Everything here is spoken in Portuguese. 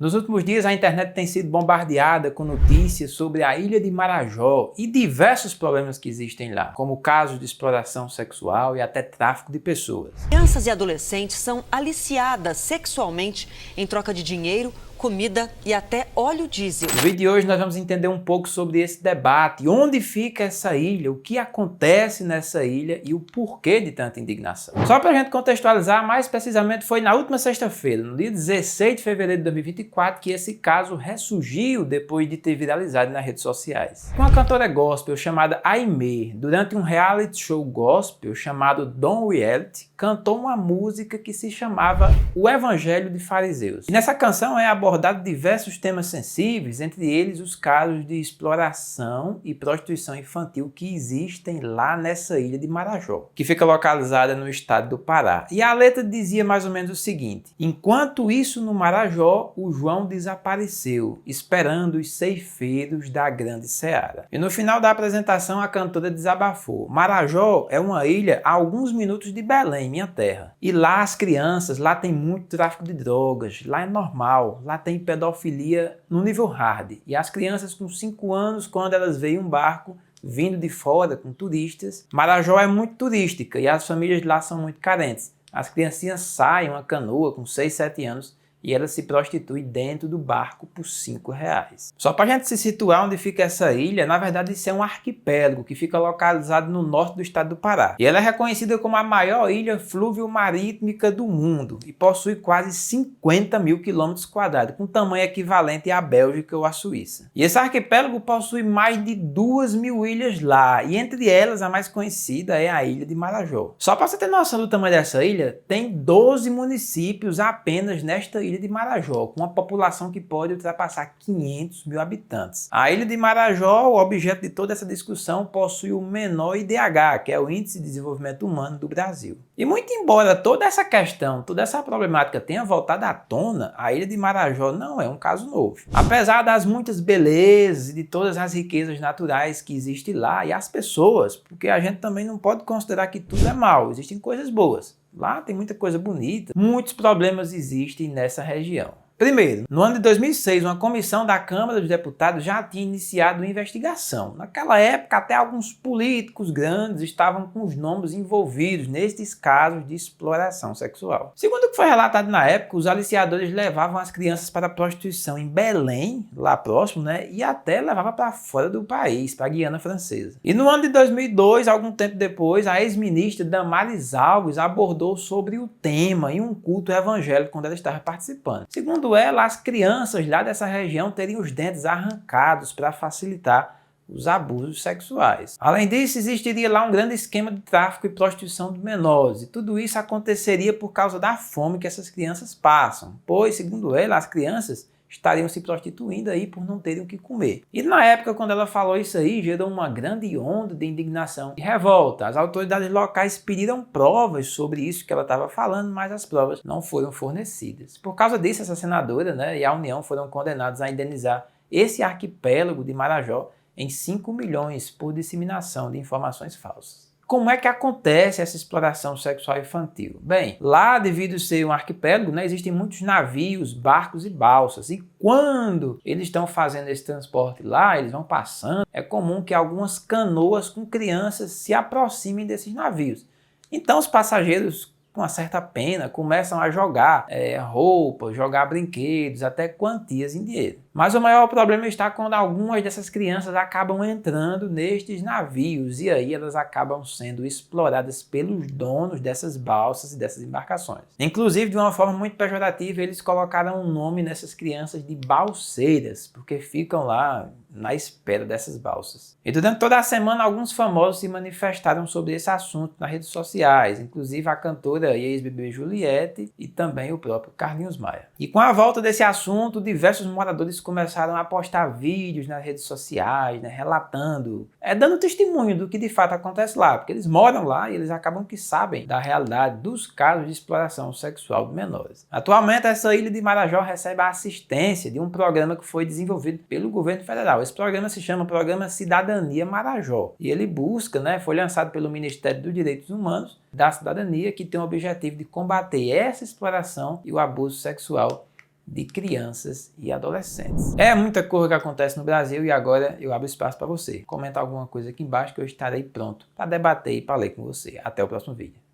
Nos últimos dias, a internet tem sido bombardeada com notícias sobre a ilha de Marajó e diversos problemas que existem lá, como casos de exploração sexual e até tráfico de pessoas. Crianças e adolescentes são aliciadas sexualmente em troca de dinheiro, comida e até óleo diesel. No vídeo de hoje nós vamos entender um pouco sobre esse debate, onde fica essa ilha, o que acontece nessa ilha e o porquê de tanta indignação. Só para a gente contextualizar, mais precisamente foi na última sexta-feira, no dia 16 de fevereiro de 2024, que esse caso ressurgiu depois de ter viralizado nas redes sociais. Uma cantora gospel chamada Aimee, durante um reality show gospel chamado Dom Reality, cantou uma música que se chamava O Evangelho de Fariseus. E nessa canção é abordado diversos temas sensíveis, entre eles os casos de exploração e prostituição infantil que existem lá nessa ilha de Marajó, que fica localizada no estado do Pará. E a letra dizia mais ou menos o seguinte: enquanto isso no Marajó, o João desapareceu, esperando os ceifeiros da grande seara. E no final da apresentação a cantora desabafou: Marajó é uma ilha a alguns minutos de Belém, minha terra. E lá as crianças, lá tem muito tráfico de drogas, lá é normal, lá tem pedofilia no nível hard. E as crianças com 5 anos, quando elas veem um barco vindo de fora com turistas, Marajó é muito turística e as famílias lá são muito carentes. As criancinhas saem uma canoa com 6, 7 anos e ela se prostitui dentro do barco por R$5. Só para a gente se situar onde fica essa ilha, na verdade isso é um arquipélago que fica localizado no norte do estado do Pará. E ela é reconhecida como a maior ilha fluvio-marítmica do mundo e possui quase 50 mil quilômetros quadrados, com tamanho equivalente à Bélgica ou à Suíça. E esse arquipélago possui mais de 2.000 ilhas lá, e entre elas a mais conhecida é a ilha de Marajó. Só para você ter noção do tamanho dessa ilha, tem 12 municípios apenas nesta ilha de Marajó, com uma população que pode ultrapassar 500 mil habitantes. A ilha de Marajó, o objeto de toda essa discussão, possui o menor IDH, que é o Índice de Desenvolvimento Humano do Brasil. E muito embora toda essa questão, toda essa problemática tenha voltado à tona, a ilha de Marajó não é um caso novo. Apesar das muitas belezas e de todas as riquezas naturais que existem lá e as pessoas, porque a gente também não pode considerar que tudo é mal, existem coisas boas. Lá tem muita coisa bonita, muitos problemas existem nessa região. Primeiro, no ano de 2006, uma comissão da Câmara dos Deputados já tinha iniciado uma investigação. Naquela época, até alguns políticos grandes estavam com os nomes envolvidos nestes casos de exploração sexual. Segundo o que foi relatado na época, os aliciadores levavam as crianças para a prostituição em Belém, lá próximo, e até levava para fora do país, para a Guiana Francesa. E no ano de 2002, algum tempo depois, a ex-ministra Damares Alves abordou sobre o tema em um culto evangélico quando ela estava participando. Segundo ela, as crianças lá dessa região teriam os dentes arrancados para facilitar os abusos sexuais. Além disso, existiria lá um grande esquema de tráfico e prostituição de menores, e tudo isso aconteceria por causa da fome que essas crianças passam, pois, segundo ela, as crianças estariam se prostituindo aí por não terem o que comer. E na época, quando ela falou isso aí, gerou uma grande onda de indignação e revolta. As autoridades locais pediram provas sobre isso que ela estava falando, mas as provas não foram fornecidas. Por causa disso, essa senadora, e a União foram condenados a indenizar esse arquipélago de Marajó em 5 milhões por disseminação de informações falsas. Como é que acontece essa exploração sexual infantil? Bem, lá, devido a ser um arquipélago, existem muitos navios, barcos e balsas. E quando eles estão fazendo esse transporte lá, eles vão passando, é comum que algumas canoas com crianças se aproximem desses navios. Então os passageiros, com uma certa pena, começam a jogar roupas, jogar brinquedos, até quantias em dinheiro. Mas o maior problema está quando algumas dessas crianças acabam entrando nestes navios e aí elas acabam sendo exploradas pelos donos dessas balsas e dessas embarcações. Inclusive, de uma forma muito pejorativa, eles colocaram um nome nessas crianças de balseiras, porque ficam lá na espera dessas balsas. E durante toda a semana, alguns famosos se manifestaram sobre esse assunto nas redes sociais, inclusive a cantora e ex-BBB Juliette e também o próprio Carlinhos Maia. E com a volta desse assunto, diversos moradores começaram a postar vídeos nas redes sociais, relatando, dando testemunho do que de fato acontece lá, porque eles moram lá e eles acabam que sabem da realidade dos casos de exploração sexual de menores. Atualmente, essa ilha de Marajó recebe a assistência de um programa que foi desenvolvido pelo governo federal. Esse programa se chama Programa Cidadania Marajó e ele busca, foi lançado pelo Ministério dos Direitos Humanos da Cidadania, que tem o objetivo de combater essa exploração e o abuso sexual de crianças e adolescentes. É muita coisa que acontece no Brasil e agora eu abro espaço para você. Comenta alguma coisa aqui embaixo que eu estarei pronto para debater e para ler com você. Até o próximo vídeo.